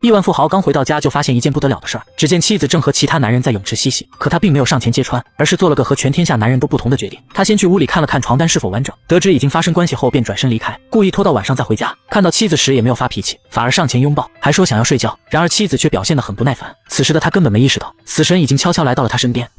亿万富豪刚回到家就发现一件不得了的事儿，只见妻子正和其他男人在泳池嬉戏，可他并没有上前揭穿，而是做了个和全天下男人都不同的决定。他先去屋里看了看床单是否完整，得知已经发生关系后便转身离开，故意拖到晚上再回家。看到妻子时也没有发脾气，反而上前拥抱，还说想要睡觉。然而妻子却表现得很不耐烦，此时的他根本没意识到，死神已经悄悄来到了他身边。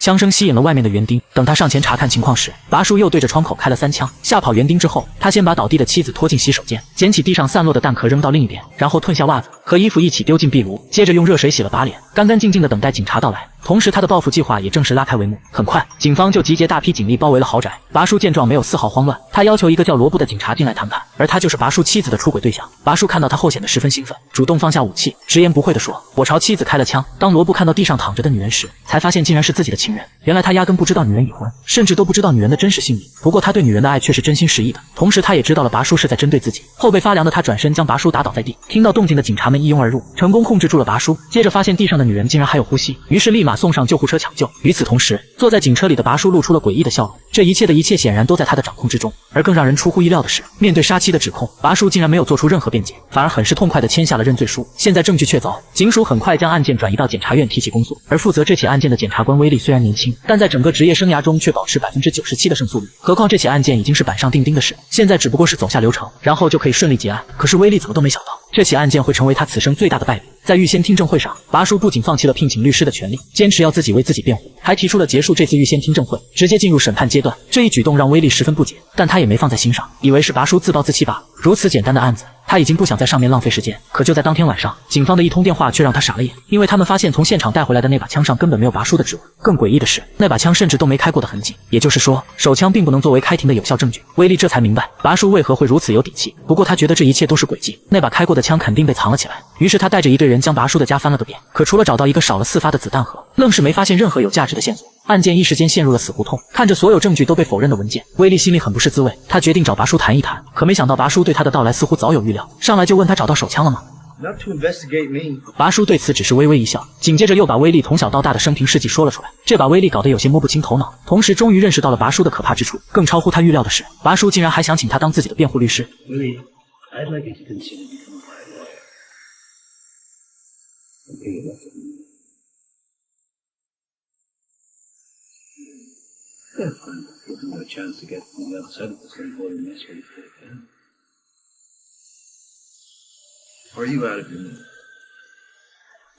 枪声吸引了外面的园丁，等他上前查看情况时，拔叔又对着窗口开了3枪，吓跑园丁之后，他先把倒地的妻子拖进洗手间，捡起地上散落的弹壳扔到另一边，然后褪下袜子和衣服一起丢进壁炉，接着用热水洗了把脸，干干净净的等待警察到来。同时他的报复计划也正式拉开帷幕。很快警方就集结大批警力包围了豪宅。拔叔见状没有丝毫慌乱，他要求一个叫罗布的警察进来谈判，而他就是拔叔妻子的出轨对象。拔叔看到他后显得十分兴奋，主动放下武器，直言不讳地说，我朝妻子开了枪。当罗布看到地上躺着的女人时，才发现竟然是自己的情人。原来他压根不知道女人已婚，甚至都不知道女人的真实姓名。不过他对女人的爱却是真心实意的，同时他也知道了拔叔是在针对自己。后背发凉的他转身将拔叔打倒在地，听到动静的警察们一拥而入，成功控制住了拔叔。接着发现地上的女人竟然还有呼吸，于是立马送上救护车抢救。与此同时，坐在警车里的拔叔露出了诡异的笑容，这一切显然都在他的掌控之中。而更让人出乎意料的是，面对杀妻的指控，拔叔竟然没有做出任何辩解，反而很是痛快地签下了认罪书。现在证据确凿，警署很快将案件转移到检察院提起公诉。而负责这起案件的检察官威利虽然年轻，但在整个职业生涯中却保持97%的胜诉率。何况这起案件已经是板上钉钉的事，现在只不过是走下流程，然后就可以顺利结案。可是威利怎么都没想到，这起案件会成为他此生最大的败笔。在预先听证会上，拔叔不仅放弃了聘请律师的权利，坚持要自己为自己辩护，还提出了结束这次预先听证会，直接进入审判阶段。这一举动让威利十分不解，但他也没放在心上，以为是拔叔自暴自弃罢了。如此简单的案子，他已经不想在上面浪费时间。可就在当天晚上，警方的一通电话却让他傻了眼，因为他们发现从现场带回来的那把枪上根本没有拔叔的指纹。更诡异的是，那把枪甚至都没开过的痕迹，也就是说，手枪并不能作为开庭的有效证据。威利这才明白拔叔为何会如此有底气，不过他觉得这一切都是诡计，那把开过的枪肯定被藏了起来。于是他带着一队人将拔叔的家翻了个遍，可除了找到一个少了4发的子弹盒，愣是没发现任何有价值的线索。案件一时间陷入了死胡同，看着所有证据都被否认的文件，威利心里很不是滋味。他决定找拔叔谈一谈，可没想到拔叔对他的到来似乎早有预料，上来就问他找到手枪了吗？ Not to investigate me. 拔叔对此只是微微一笑，紧接着又把威利从小到大的生平事迹说了出来，这把威利搞得有些摸不清头脑。同时，终于认识到了拔叔的可怕之处。更超乎他预料的是，拔叔竟然还想请他当自己的辩护律师。Willie, I'd like you to consider becoming my lawyer. Okay, enough of me. Yeah, fine. Give him a chance to get from the other side of this thing before the mess ready for it, yeah? Or are you out of your mind?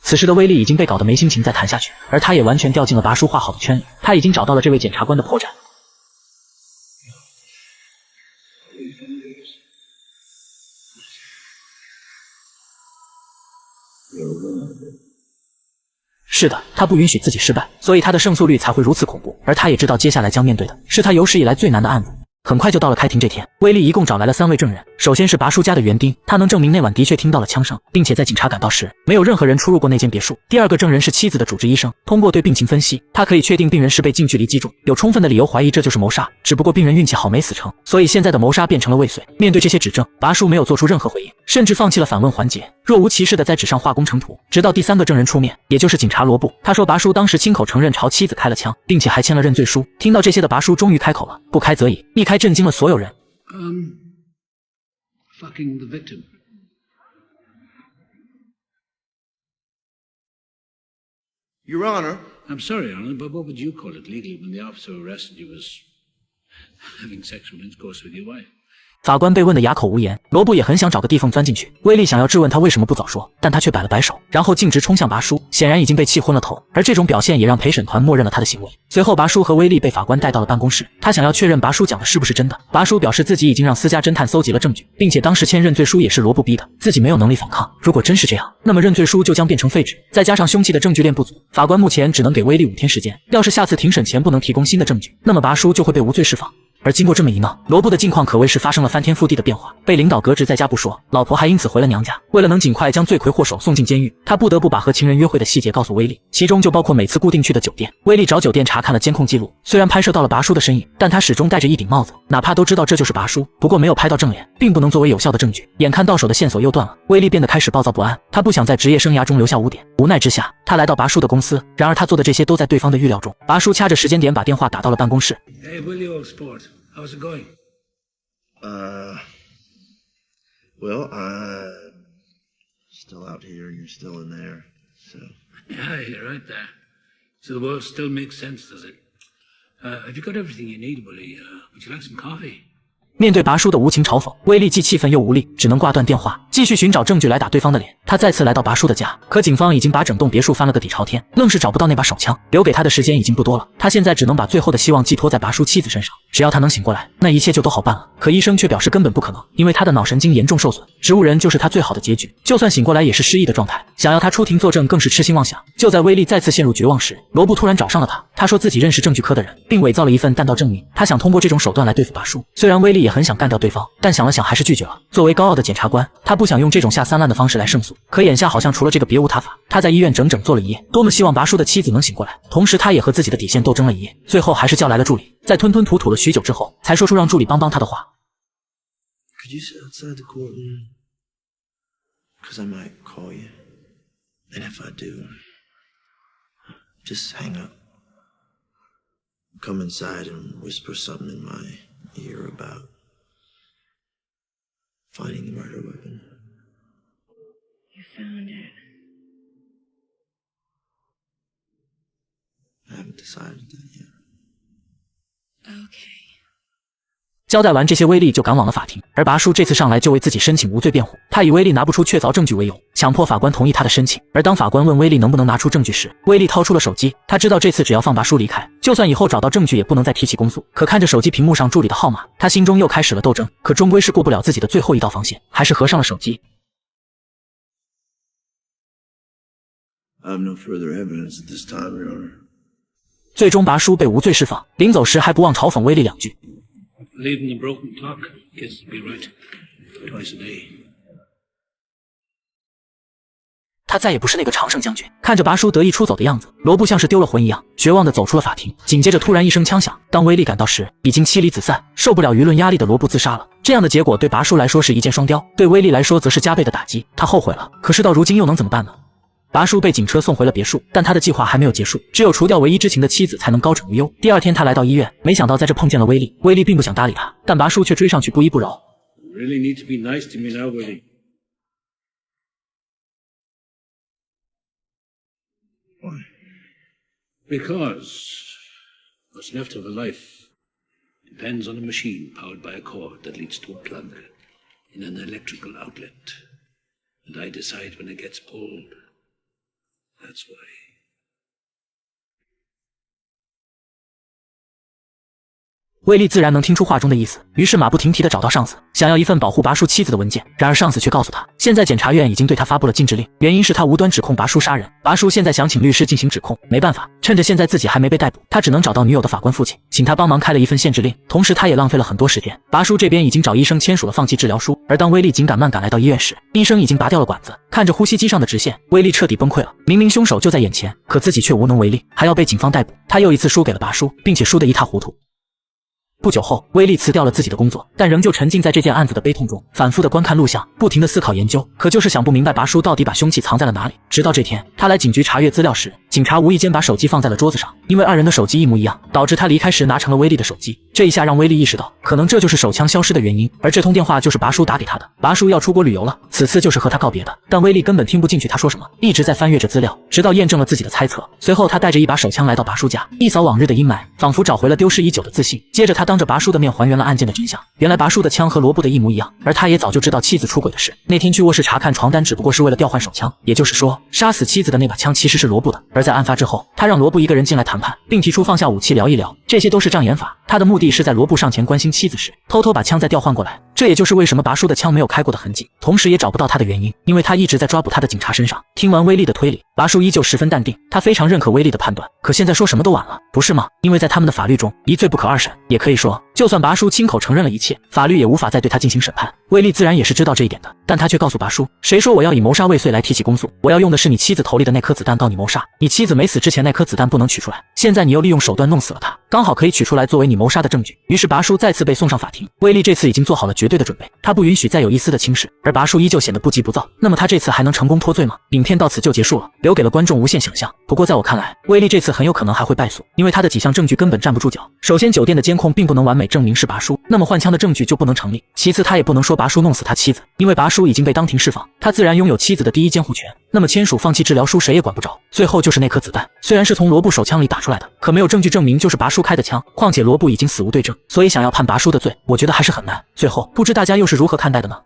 此时的威利已经被搞得没心情再谈下去，而他也完全掉进了拔叔画好的圈里。他已经找到了这位检察官的破绽。是的，他不允许自己失败，所以他的胜诉率才会如此恐怖。而他也知道接下来将面对的是他有史以来最难的案子。很快就到了开庭这天，威利一共找来了3位证人。首先是拔叔家的园丁，他能证明那晚的确听到了枪声，并且在警察赶到时，没有任何人出入过那间别墅。第二个证人是妻子的主治医生，通过对病情分析，他可以确定病人是被近距离击中，有充分的理由怀疑这就是谋杀。只不过病人运气好没死成，所以现在的谋杀变成了未遂。面对这些指证，拔叔没有做出任何回应，甚至放弃了反问环节，若无其事的在纸上画工程图。直到第3个证人出面，也就是警察罗布，他说拔叔当时亲口承认朝妻子开了枪，并且还签了认罪书。听到这些的拔叔终于开口了，不开则已，一开震惊了所有人。Fucking the victim. Your Honor. I'm sorry, Your Honor, but what would you call it legally when the officer who arrested you was having sexual intercourse with your wife? 法官被问得哑口无言，罗布也很想找个地缝钻进去。威利想要质问他为什么不早说，但他却摆了摆手，然后径直冲向拔叔，显然已经被气昏了头。而这种表现也让陪审团默认了他的行为。随后，拔叔和威利被法官带到了办公室，他想要确认拔叔讲的是不是真的。拔叔表示自己已经让私家侦探搜集了证据，并且当时签认罪书也是罗布逼的，自己没有能力反抗。如果真是这样，那么认罪书就将变成废纸。再加上凶器的证据链不足，法官目前只能给威利5天时间。要是下次庭审前不能提供新的证据，那么拔叔就会被无罪释放。而经过这么一闹，罗布的境况可谓是发生了翻天覆地的变化。被领导革职在家不说，老婆还因此回了娘家。为了能尽快将罪魁祸首送进监狱，他不得不把和情人约会的细节告诉威利，其中就包括每次固定去的酒店。威利找酒店查看了监控记录，虽然拍摄到了拔叔的身影，但他始终戴着一顶帽子，哪怕都知道这就是拔叔，不过没有拍到正脸，并不能作为有效的证据。眼看到手的线索又断了，威利变得开始暴躁不安，他不想在职业生涯中留下污点。无奈之下，他来到拔叔的公司，然而他做的这些都在对方的预料中。拔叔掐着时间点把电话打到了办公室。Hey, Willie, old sport. How's it going? Well, I'm still out here and you're still in there, so. Yeah, you're right there. So the world still makes sense, does it? Have you got everything you need, Willie? Would you like some coffee? 面对拔叔的无情嘲讽，威利既气愤又无力，只能挂断电话，继续寻找证据来打对方的脸。他再次来到拔叔的家，可警方已经把整栋别墅翻了个底朝天，愣是找不到那把手枪。留给他的时间已经不多了，他现在只能把最后的希望寄托在拔叔妻子身上。只要他能醒过来，那一切就都好办了。可医生却表示根本不可能，因为他的脑神经严重受损，植物人就是他最好的结局。就算醒过来，也是失忆的状态。想要他出庭作证，更是痴心妄想。就在威利再次陷入绝望时，罗布突然找上了他。他说自己认识证据科的人，并伪造了一份弹道证明。他想通过这种手段来对付拔叔。虽然威利也很想干掉对方，但想了想还是拒绝了。作为高傲的检察官，他不想用这种下三滥的方式来胜诉。可眼下好像除了这个别无他法。他在医院整整坐了一夜，多么希望拔叔的妻子能醒过来。同时他也和自己的底线斗争了一夜，最后还是叫来了助理。在吞吞吐吐了许久之后，才说出让助理帮他的话。 Could you sit outside the courtroom? Because I might call you. And if I do, just hang up. Come inside and whisper something in my ear about finding the murder weapon. You found it. I haven't decided that yet. Okay. 交代完这些，威利就赶往了法庭。而拔叔这次上来就为自己申请无罪辩护，他以威利拿不出确凿证据为由，强迫法官同意他的申请。而当法官问威利能不能拿出证据时，威利掏出了手机。他知道这次只要放拔叔离开，就算以后找到证据也不能再提起公诉。可看着手机屏幕上助理的号码，他心中又开始了斗争。可终归是过不了自己的最后一道防线，还是合上了手机。 I have no further evidence at this time, Your Honor. 最终拔叔被无罪释放，临走时还不忘嘲讽威利两句。 Believe in the broken clock. Kids will be right. Twice a day. 他再也不是那个常胜将军。看着拔叔得意出走的样子，罗布像是丢了魂一样，绝望地走出了法庭。紧接着突然一声枪响，当威利赶到时，已经妻离子散，受不了舆论压力的罗布自杀了。这样的结果对拔叔来说是一箭双雕，对威利来说则是加倍的打击。他后悔了，可是到如今又能怎么办呢？ 拔叔被警车送回了别墅，但他的计划还没有结束，只有除掉唯一知情的妻子才能高枕无忧。第二天，他来到医院，没想到在这碰见了威利。威利并不想搭理他，但拔叔却追上去不依不饶。You really need to be nice to me now, Willie. Why? Because what's left of a life depends on a machine powered by a cord that leads to a plug in an electrical outlet. And I decide when it gets pulled. That's why. 威利自然能听出话中的意思，于是马不停蹄地找到上司，想要一份保护拔叔妻子的文件。然而上司却告诉他，现在检察院已经对他发布了禁制令，原因是他无端指控拔叔杀人。拔叔现在想请律师进行指控，没办法，趁着现在自己还没被逮捕，他只能找到女友的法官父亲，请他帮忙开了一份限制令。同时他也浪费了很多时间。拔叔这边已经找医生签署了放弃治疗书，而当威利紧赶慢赶来到医院时，医生已经拔掉了管子。看着呼吸机上的直线，威利彻底崩溃了。明明凶手就在眼前，可自己却无能为力，还要被警方逮捕。他又一次输给了拔叔，并且输得一塌糊涂。 不久后，威利辞掉了自己的工作，但仍旧沉浸在这件案子的悲痛中，反复的观看录像，不停的思考研究，可就是想不明白拔叔到底把凶器藏在了哪里。直到这天，他来警局查阅资料时，警察无意间把手机放在了桌子上，因为二人的手机一模一样，导致他离开时拿成了威利的手机。这一下让威利意识到，可能这就是手枪消失的原因，而这通电话就是拔叔打给他的。拔叔要出国旅游了，此次就是和他告别的，但威利根本听不进去他说什么，一直在翻阅着资料，直到验证了自己的猜测。随后，他带着一把手枪来到拔叔家，一扫往日的阴霾，仿佛找回了丢失已久的自信。接着，他当着拔叔的面还原了案件的真相。原来拔叔的枪和罗布的一模一样，而他也早就知道妻子出轨的事。那天去卧室查看床单，只不过是为了调换手枪，也就是说，杀死妻子的那把枪其实是罗布的。而在案发之后，他让罗布一个人进来谈判，并提出放下武器聊一聊，这些都是障眼法。他的目的是在罗布上前关心妻子时，偷偷把枪再调换过来。这也就是为什么拔叔的枪没有开过的痕迹，同时也找不到他的原因，因为他一直在抓捕他的警察身上。听完威利的推理，拔叔依旧十分淡定，他非常认可威利的判断。可现在说什么都晚了，不是吗？因为在他们的法律中，一罪不可二审，也可以说，就算拔叔亲口承认了一切，法律也无法再对他进行审判。威利自然也是知道这一点的，但他却告诉拔叔，谁说我要以谋杀未遂来提起公诉？我要用的是你妻子头里的那颗子弹告你谋杀。你妻子没死之前那颗子弹不能取出来，现在你又利用手段弄死了他，刚好可以取出来作为你谋杀的证据。于是拔叔再次被送上法庭。威利这次已经做好了绝对的准备，他不允许再有一丝的轻视，而拔叔依旧显得不急不躁。那么他这次还能成功脱罪吗？影片到此就结束了，留给了观众无限想象。不过在我看来，威利这次很有可能还会败诉，因为他的几项证据根本站不住脚。首先，酒店的监控并不能完美美证明是拔叔，那么换枪的证据就不能成立。其次，他也不能说拔叔弄死他妻子，因为拔叔已经被当庭释放，他自然拥有妻子的第一监护权。那么签署放弃治疗书谁也管不着。最后就是那颗子弹，虽然是从罗布手枪里打出来的，可没有证据证明就是拔叔开的枪，况且罗布已经死无对证，所以想要判拔叔的罪，我觉得还是很难。最后，不知大家又是如何看待的呢？